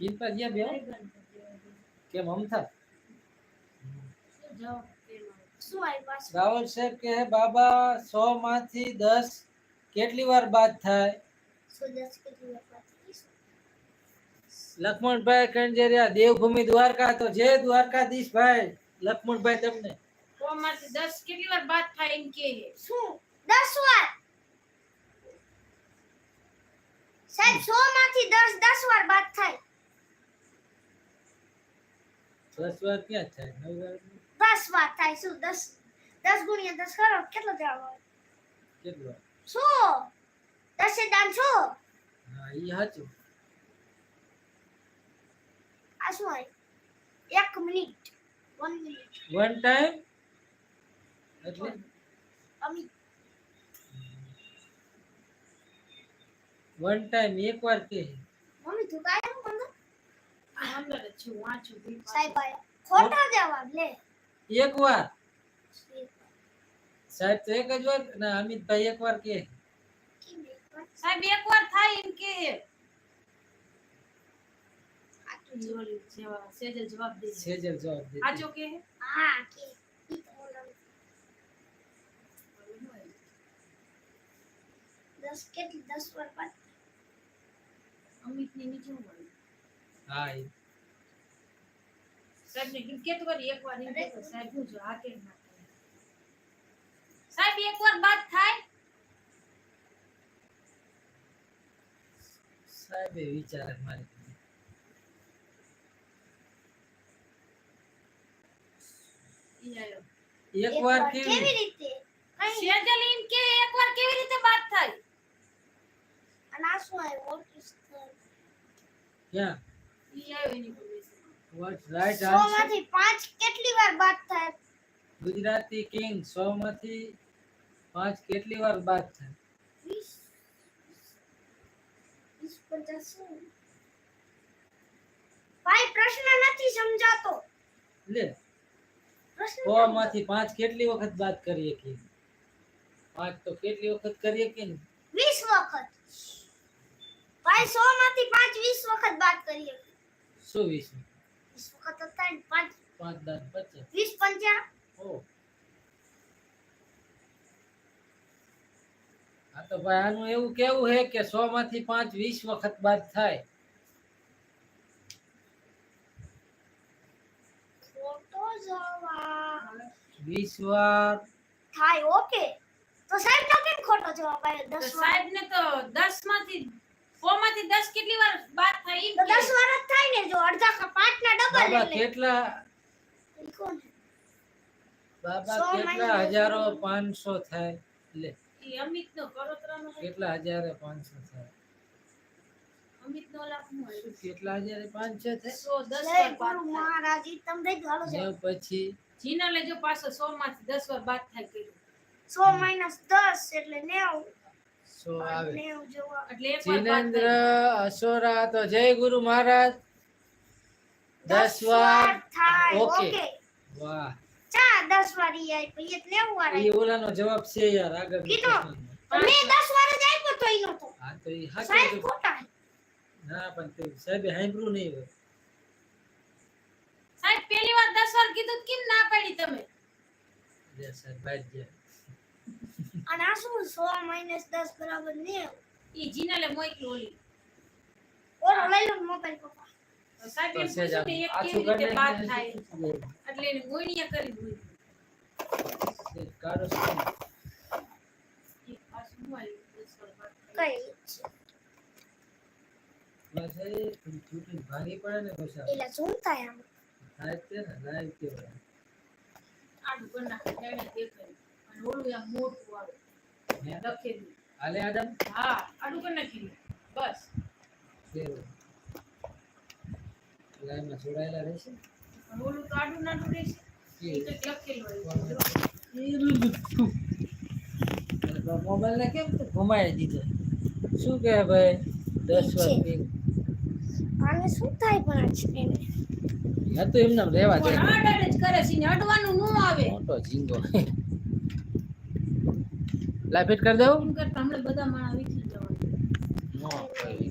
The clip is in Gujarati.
इन पर ये बेहो કેમ અમથા રાવલ સાહેબ કહે બાબા 100 માંથી 10 કેટલી વાર બાદ થાય? 110 કેટલી વાર બાદ થાય? લક્ષ્મણભાઈ કણજરિયા દેવભૂમિ દ્વારકા તો જય દ્વારકાધીશ ભાઈ. લક્ષ્મણભાઈ તમને 100 માંથી 10 કેટલી વાર બાદ થાય એમ કે શું 10 વાર? સાહેબ 100 માંથી 10 વાર બાદ થાય. 10 વાર ક્યાં થાય? 9 વાર 10 વાર થાય. શું 10 ગુણ્યા 10 કરો કેટલો જવાબ આવે? કેટલો? 100. 10 દાન 100. હા ઈ સાચું. આ શું હોય? 1 મિનિટ 1 મિનિટ વન ટાઈમ એટલે અમી વન ટાઈમ એક વાર કે મમ્મી તું કાય બંધ અંદર છું વાંચું સાહેબ આયા ખોટા જવાબ લે. એક વાર સાહેબ તો એક જ વાર ના અમિતભાઈ એક વાર કે સાહેબ એક વાર થાય એમ કે સેજલ જવાબ દે. સેજલ જવાબ દે. આજો કે હા કે ઈ તો બોલો 10 કેટલી 10 વાર બાદ અમિત ની નીચે હોય. હા ઈ સાહેબ ને કે તો કરી એક વાર એમ કે સાહેબ હું જો આ કે ના થાય. સાહેબ એક વાર બાદ થાય. સાહેબ એ વિચાર મારી એક વાર કેવી રીતે સેજલ એમ કે એક વાર કેવી રીતે બાદ થાય? અને આ શું હોય વોટ ઇઝ ક્યાં ઈ આવ્યો એની પાસે. What right 100 answer? માંથી 5 કેટલી વાર બાદ થાય? ગુજરાતી કિંગ 100 માંથી 5 કેટલી વાર બાદ થાય? 20 50 ભાઈ પ્રશ્ન નથી સમજાતો. લે પ્રશ્ન 100 માંથી 5 કેટલી વખત બાદ કરીએ કે 5 તો કેટલી વખત કરીએ કે 20 વખત. ભાઈ 100 માંથી 5 20 વખત બાદ કરીએ. શું 20 વખત તો થાય 5 5 દાન 50 20 50. ઓ આ તો ભાઈ આનું એવું કેવું છે કે 100 માંથી 5 20 વખત બાદ થાય. ખોટો જવાબ 20 વાર થાય. ઓકે તો સાહેબ નો કેમ ખોટો જવાબ આવ્યો? 10 વાર. સાહેબ ને તો 10 માંથી 100 માંથી 10 કેટલી વાર બાદ થાય એમ તો કે 10 વાર જ થાય ને. જો અડધા કા 5 ના ડબલ બાબા એટલે કેટલા કોણ બાબા 100 કેટલા minus હજારો 500 થાય? લે ઈ અમિત નો કરોતરાનો કેટલા હજારે 500 થાય? અમિત નો લાખ નો હોય. કેટલા હજારે 500 થાય? 110 જય વાર બાદ ગુરુ થાય. મહારાજ ઈ તમને જ હાલો ને પછી જીના લેજો પાછો 100 માંથી 10 વાર બાદ થાય કર્યું. 100 minus 10 એટલે 90. 100 આવે. 90 જવાબ. એટલે એક વાર બાદ જીનેન્દ્ર થાય. અશોરા તો જય ગુરુ મહારાજ 10 વાર થાય. ઓકે. ઓકે વાહ ચા 10 વાર ઈ આઈ પછી 90 વાર એ આઈ. ઓલાનો જવાબ છે યાર આગળ કીધો? મેં 10 વાર જ આપ્યો તો ઈ નતો. હા તો ઈ સાહેબ હાચું ખોટા. ના પણ તે સાહેબે સાંભળ્યું નહીં હોય. સાહેબ પહેલી વાર 10 વાર કીધું તો કેમ ના પાડી તમે? લે સાહેબ બાદ જે અને આ શું 100 minus 10 બરાબર 90. ઈ જીના લે મોકલી ઓલી. ઓલો લઈ લો મોબાઈલ પપ્પા. તો સાહેબ એમ તો સેજ પૂછ્યું ને એક આછું કેવી રીતે બાદ કરીને થાય એટલે એને ગોળીયા કરી દીધી. સેજ કાઢો સાહેબ. ઈ પાછું હું આવી 10 વાર બાદ થાય. કઈ છે બસ એ છૂટી ભારી પડે ને પછી એટલે શું થાય આમ? થાય જ તે ને લાઈવ કેવાય. આડું કરી નાખે એને દેખાય. અને ઓલું આમ મોટું આવે હે? લખેલું. હાલે આદમ હા આડું કરી નાખી બસ. કેવું લાઈવમાં જોડાયેલા રહેશે અને ઓલું તો આડું નાડું રહેશે. ઈ તો લખેલું હોય. મોબાઈલ ને કેમ તો ઘુમાડી દીધો? શું કહે ભાઈ 10 વાર કે આને શું થાય પણ આ છે એને? યા તો એમને રહેવા દે. પણ આડાડ જ કરે છે ને અડવાનું નો આવે. મોટો ઝીંગો લાઈવ ફિટ કરી દઉં? એમ કરતા હમણાં બધા માણા વીખી જવાના. નો કોઈ